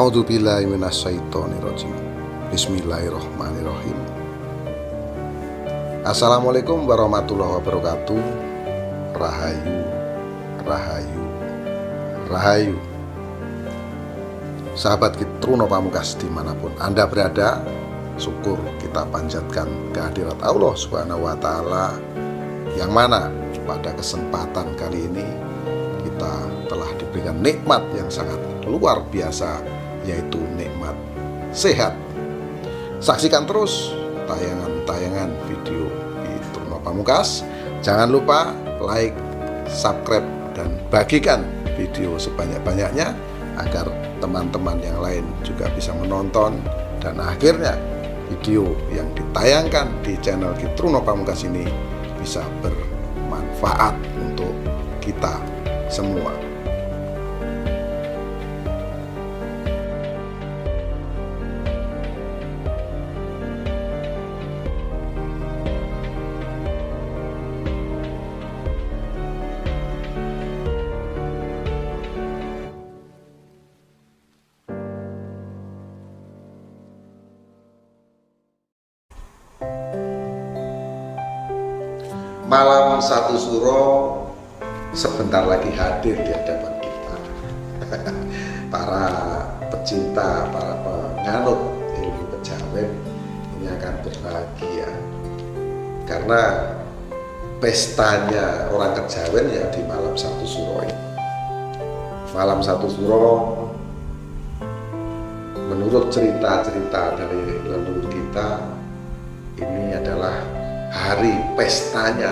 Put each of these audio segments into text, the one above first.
A'udzubillahi minasyaitonirrajim. Bismillahirrahmanirrahim. Assalamualaikum warahmatullahi wabarakatuh. Rahayu, rahayu, rahayu. Sahabat Kitruno Pamungkas dimanapun Anda berada, syukur kita panjatkan kehadirat Allah Subhanahu wa Ta'ala, yang mana pada kesempatan kali ini kita telah diberikan nikmat yang sangat luar biasa, yaitu nikmat sehat. Saksikan terus tayangan-tayangan video Kitruno Pamungkas. Jangan lupa like, subscribe, dan bagikan video sebanyak-banyaknya agar teman-teman yang lain juga bisa menonton, dan akhirnya video yang ditayangkan di channel Kitruno Pamungkas ini bisa bermanfaat untuk kita semua. Malam satu suro sebentar lagi hadir di hadapan kita. Para pecinta, para penganut ilmu kejawen ini akan berbahagia karena pestanya orang kejawen ya di malam satu suro ini. Malam satu suro menurut cerita-cerita dari leluhur kita ini adalah hari pestanya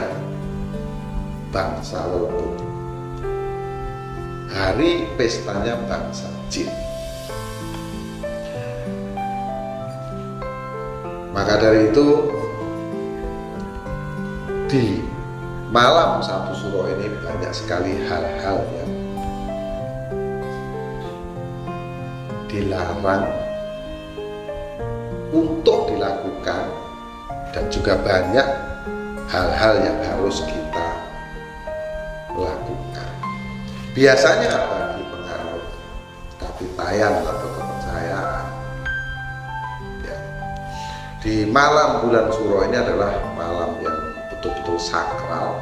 bangsa leluhur, hari pestanya bangsa jin. Maka dari itu di malam satu suro ini banyak sekali hal-hal yang dilarang untuk dilakukan, dan juga banyak hal-hal yang harus kita lakukan. Biasanya bagi pengaruh kapitayan atau kepercayaan ya, di malam bulan suro ini adalah malam yang betul-betul sakral.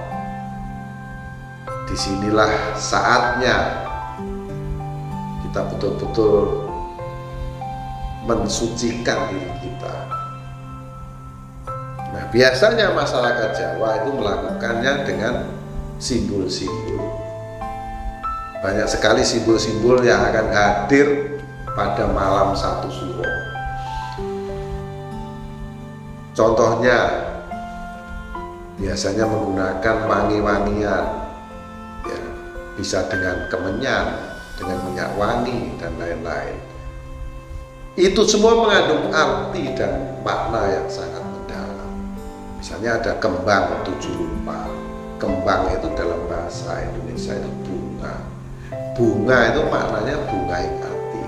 Disinilah saatnya kita betul-betul mensucikan diri kita. Nah, biasanya masyarakat Jawa itu melakukannya dengan simbol-simbol. Banyak sekali simbol-simbol yang akan hadir pada malam satu suro. Contohnya, biasanya menggunakan wangi-wangian, ya, bisa dengan kemenyan, dengan minyak wangi, dan lain-lain. Itu semua mengandung arti dan makna yang sangat mendalam. Misalnya ada kembang 7 rupa. Kembang itu dalam bahasa Indonesia itu bunga. Bunga itu maknanya bunga hati.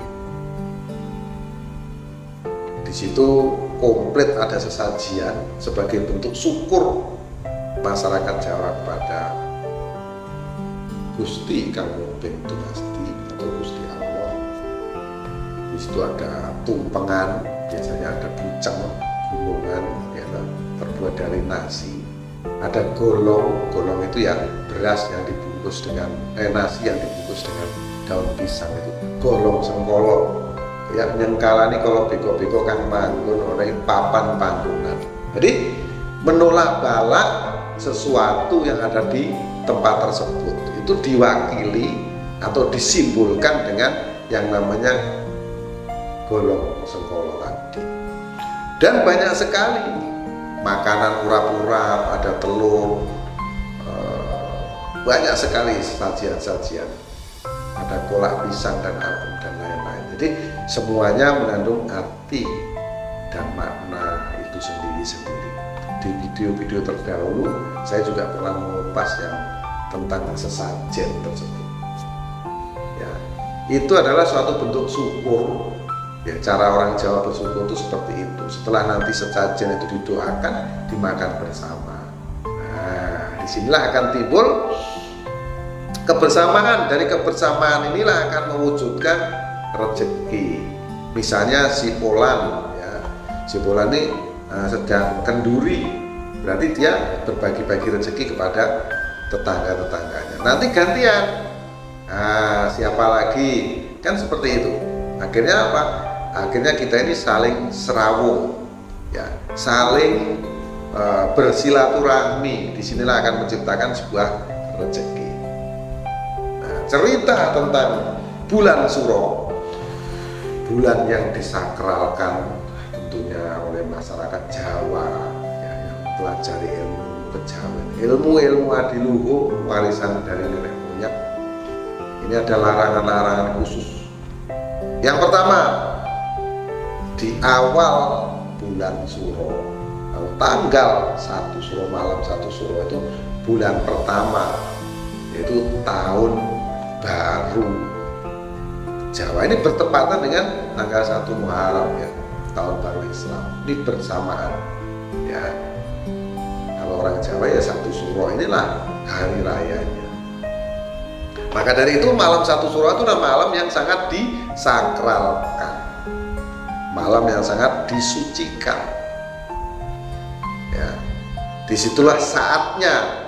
Di situ komplit ada sesajian sebagai bentuk syukur masyarakat Jawa kepada Gusti Kang Mumping Dunasti atau Gusti Allah. Di situ ada tumpengan, biasanya ada bucang, gulungan, ya, terbuat dari nasi. Ada golong, golong itu yang beras yang dibungkus dengan nasi yang dibungkus dengan daun pisang, itu golong sengkolo. Ya, nyengkalani kalau beko-beko kang manggon oleh papan panggonan. Jadi menolak balak sesuatu yang ada di tempat tersebut itu diwakili atau disimbolkan dengan yang namanya golong sengkolo tadi. Dan banyak sekali makanan urap-urap, ada telur, banyak sekali sajian-sajian, ada kolak pisang dan apem dan lain-lain. Jadi semuanya mengandung arti dan makna itu sendiri-sendiri. Di video-video terdahulu saya juga pernah mengupas yang tentang sesajen tersebut. Ya, itu adalah suatu bentuk syukur. Ya, cara orang Jawa bersyukur itu seperti itu. Setelah nanti sesajen itu didoakan, dimakan bersama. Nah, disinilah akan timbul kebersamaan. Dari kebersamaan inilah akan mewujudkan rezeki. Misalnya si Polan, ya, si Polan ini sedang kenduri, berarti dia berbagi-bagi rezeki kepada tetangga-tetangganya. Nanti gantian, siapa lagi, kan seperti itu. Akhirnya apa? Akhirnya kita ini saling serawung, ya, saling bersilaturahmi. Disinilah akan menciptakan sebuah rezeki. Nah, cerita tentang bulan Suro, bulan yang disakralkan tentunya oleh masyarakat Jawa, ya, yang pelajari ilmu kejawen, ilmu adiluhung, warisan dari nenek moyang. Ini ada larangan-larangan khusus. Yang pertama, di awal bulan Suro, tanggal 1 Suro, malam 1 Suro itu bulan pertama, yaitu tahun baru Jawa. Ini bertepatan dengan tanggal 1 Muharram, ya, tahun baru Islam. Ini bersamaan, ya. Kalau orang Jawa ya 1 Suro inilah hari rayanya. Maka dari itu malam 1 Suro itu adalah malam yang sangat disakralkan, malam yang sangat disucikan. Ya, disitulah saatnya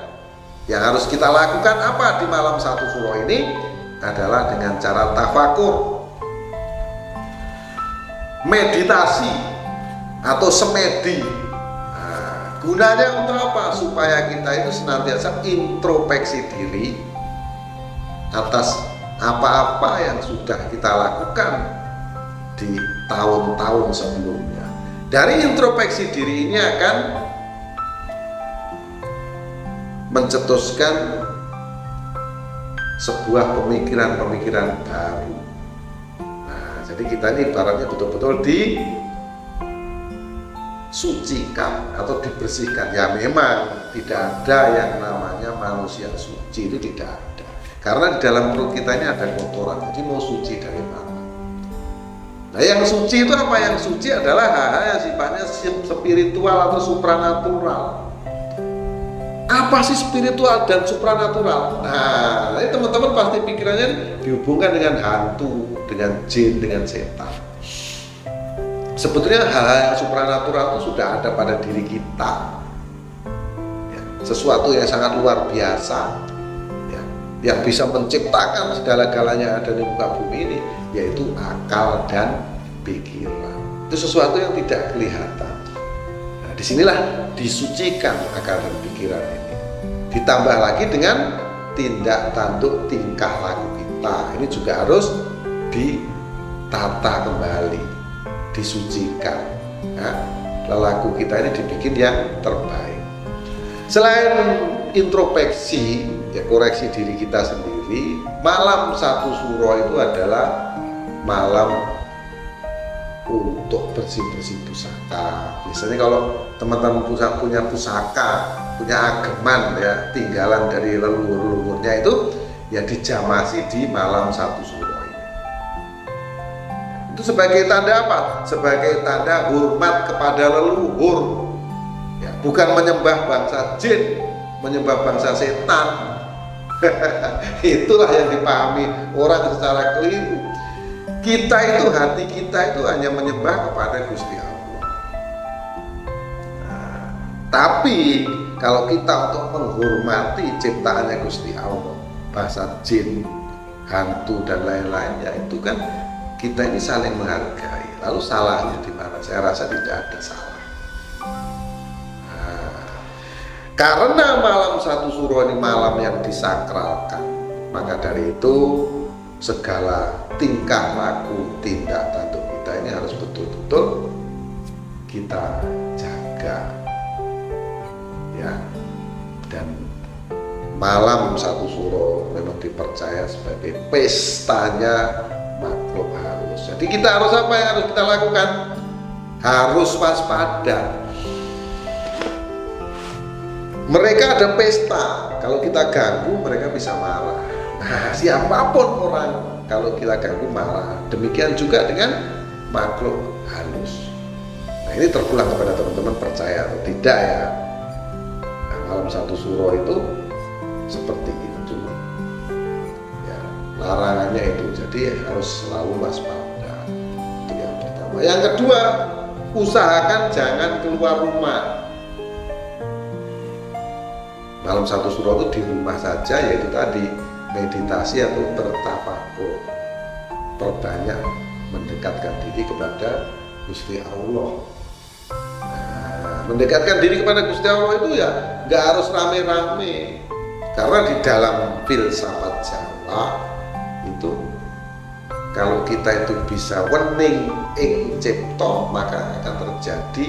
yang harus kita lakukan apa di malam 1 Suro ini adalah dengan cara tafakur, meditasi atau semedi. Nah, gunanya untuk apa? Supaya kita itu senantiasa introspeksi diri atas apa-apa yang sudah kita lakukan di tahun-tahun sebelumnya. Dari introspeksi diri ini akan mencetuskan sebuah pemikiran-pemikiran baru. Nah, jadi kita ini ibaratnya betul-betul disucikan atau dibersihkan. Ya memang tidak ada yang namanya manusia suci, itu tidak ada. Karena di dalam perut kita ini ada kotoran, jadi mau suci dari mana? Nah, yang suci itu apa? Yang suci adalah hal-hal yang sifatnya spiritual atau supranatural. Apa sih spiritual dan supranatural? Nah, ini teman-teman pasti pikirannya dihubungkan dengan hantu, dengan jin, dengan setan. Sebetulnya hal-hal yang supranatural itu sudah ada pada diri kita, ya, sesuatu yang sangat luar biasa, ya, yang bisa menciptakan segala-galanya yang ada di muka bumi ini, yaitu akal dan pikiran. Itu sesuatu yang tidak kelihatan. Nah, disinilah disucikan akal dan pikiran ini. Ditambah lagi dengan tindak tanduk tingkah laku kita. Ini juga harus ditata kembali, disucikan. Nah, lelaku kita ini dibikin yang terbaik. Selain introspeksi, ya, koreksi diri kita sendiri, malam 1 Suro itu adalah malam untuk bersih-bersih pusaka. Biasanya kalau teman-teman punya pusaka, punya ageman, ya, tinggalan dari leluhur-leluhurnya itu, ya dijamasi di malam 1 Suro ini. Itu sebagai tanda apa? Sebagai tanda hormat kepada leluhur, ya, bukan menyembah bangsa jin, menyembah bangsa setan. Itulah yang dipahami orang secara keliru. Kita itu, hati kita itu hanya menyembah kepada Gusti Allah. Nah, tapi kalau kita untuk menghormati ciptaannya Gusti Allah, bahasa jin, hantu dan lain-lain, ya itu kan kita ini saling menghargai. Lalu salahnya di mana? Saya rasa tidak ada salah. Nah, karena malam 1 Suro ini malam yang disakralkan, maka dari itu segala tingkah laku, tindak tanduk kita ini harus betul-betul kita jaga, ya. Dan malam 1 Suro memang dipercaya sebagai pestanya makhluk halus. Jadi kita harus apa yang harus kita lakukan? Harus waspada. Mereka ada pesta, kalau kita ganggu mereka bisa marah. Nah, siapapun orang kalau kita ganggu marah. Demikian juga dengan makhluk halus. Nah, ini terpulang kepada teman-teman percaya atau tidak, ya. Nah, malam 1 Suro itu seperti itu, ya, larangannya itu. Jadi harus selalu waspada. Itu yang Yang kedua, usahakan jangan keluar rumah. Malam satu suro itu di rumah saja, yaitu tadi meditasi atau bertafakur, perbanyak mendekatkan diri kepada Gusti Allah. Nah, mendekatkan diri kepada Gusti Allah itu ya nggak harus rame-rame, karena di dalam filsafat Jawa itu kalau kita itu bisa wening ing cipta, maka akan terjadi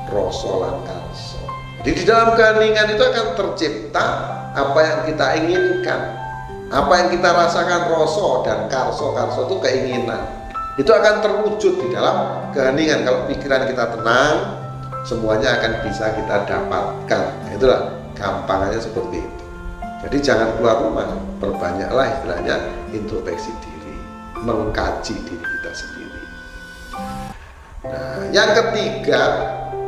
rasa lan karsa. Jadi di dalam keheningan itu akan tercipta apa yang kita inginkan, apa yang kita rasakan, rasa dan karsa itu keinginan. Itu akan terwujud di dalam keheningan. Kalau pikiran kita tenang, semuanya akan bisa kita dapatkan. Nah, itulah gampangannya seperti itu. Jadi jangan keluar rumah, perbanyaklah istilahnya introspeksi diri, mengkaji diri kita sendiri. Nah, yang ketiga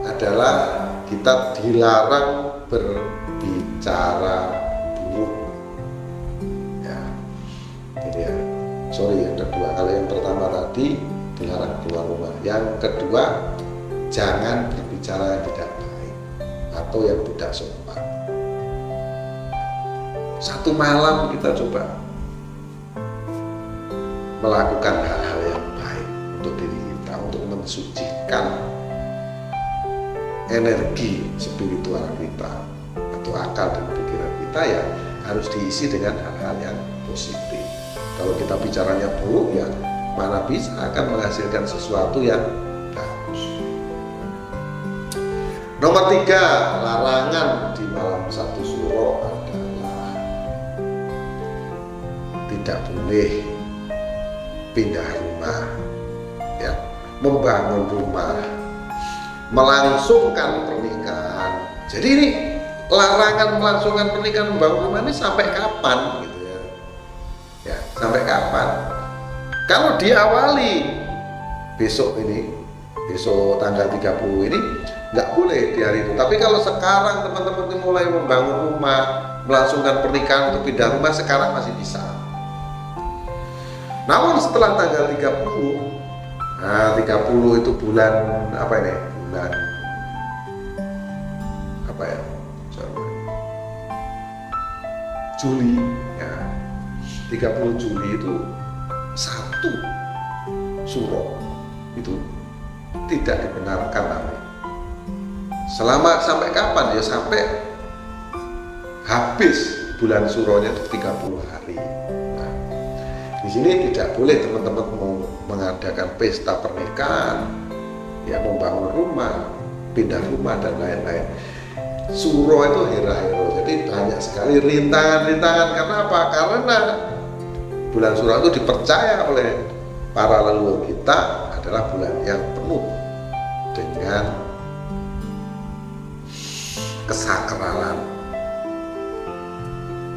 adalah kita dilarang berbicara buruk. Ya, ini ya. Sorry, yang kedua. Kalau yang pertama tadi dilarang keluar rumah. Yang kedua, jangan berbicara yang tidak baik atau yang tidak sopan. Satu malam kita coba melakukan hal-hal yang baik untuk diri kita, untuk mensucikan energi spiritual kita atau akal dan pikiran kita, ya harus diisi dengan hal-hal yang positif. Kalau kita bicaranya buruk, ya mana bisa akan menghasilkan sesuatu yang bagus. Nomor 3, larangan di malam satu suro adalah tidak boleh pindah rumah, ya, membangun rumah, melangsungkan pernikahan. Jadi ini larangan melangsungkan pernikahan, membangun rumah ini sampai kapan gitu ya? Ya, sampai kapan? Kalau diawali besok tanggal 30 ini nggak boleh di hari itu. Tapi kalau sekarang teman-teman mulai membangun rumah, melangsungkan pernikahan untuk pindah rumah, sekarang masih bisa. Namun setelah tanggal 30, nah 30 itu bulan apa ini? Bulan apa ya? Juli ya. 30 Juli itu satu suro itu tidak dibenarkan nanti. Selama sampai kapan? Ya sampai habis bulan suronya itu 30 hari. Nah, di sini tidak boleh teman-teman mengadakan pesta pernikahan, ya membangun rumah, pindah rumah dan lain-lain. Suro itu hera-hero, jadi banyak sekali rintangan-rintangan. Karena apa? Karena bulan Suro itu dipercaya oleh para leluhur kita adalah bulan yang penuh dengan kesakralan.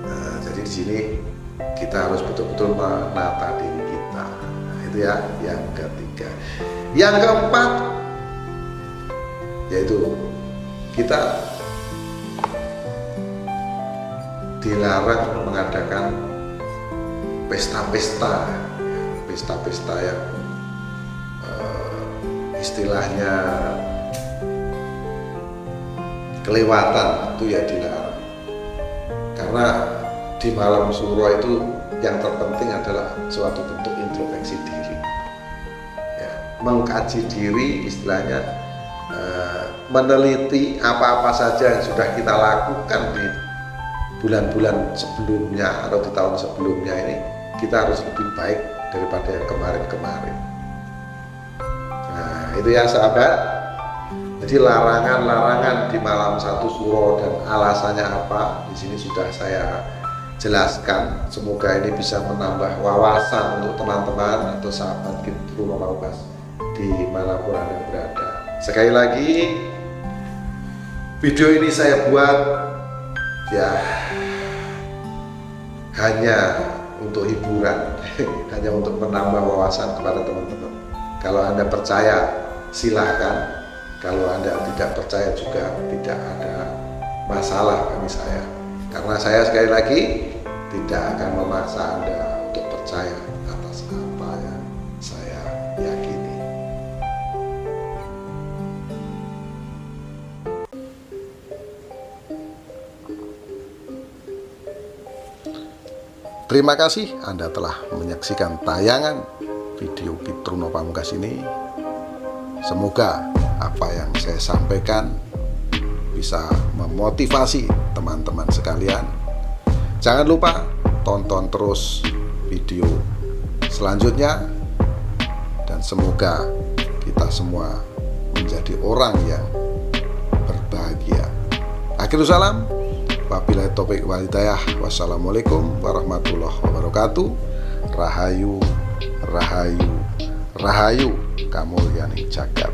Nah, jadi di sini kita harus betul-betul menata diri kita. Nah, itu ya yang ketiga. Yang keempat yaitu kita dilarang mengadakan pesta-pesta yang istilahnya kelewatan, itu ya dilarang. Karena di malam suro itu yang terpenting adalah suatu bentuk introspeksi diri, ya, mengkaji diri, istilahnya meneliti apa-apa saja yang sudah kita lakukan di bulan-bulan sebelumnya atau di tahun sebelumnya ini. Kita harus lebih baik daripada yang kemarin-kemarin. Nah, itu ya sahabat. Jadi larangan-larangan di malam satu suro dan alasannya apa, di sini sudah saya jelaskan. Semoga ini bisa menambah wawasan untuk teman-teman atau sahabat Guru Maupas di manapun Anda berada. Sekali lagi, video ini saya buat ya hanya untuk hiburan, hanya untuk menambah wawasan kepada teman-teman. Kalau Anda percaya, silahkan. Kalau Anda tidak percaya juga tidak ada masalah bagi saya. Karena saya sekali lagi tidak akan memaksa Anda untuk percaya atas apa yang saya yakini. Terima kasih Anda telah menyaksikan tayangan video Pitruno Pamungkas ini. Semoga apa yang saya sampaikan bisa memotivasi teman-teman sekalian. Jangan lupa tonton terus video selanjutnya, dan semoga kita semua menjadi orang yang berbahagia. Akhirul salam, wabillahi taufiq wal hidayah. Wassalamualaikum warahmatullahi wabarakatuh. Rahayu, rahayu, rahayu kamulyaning jagat.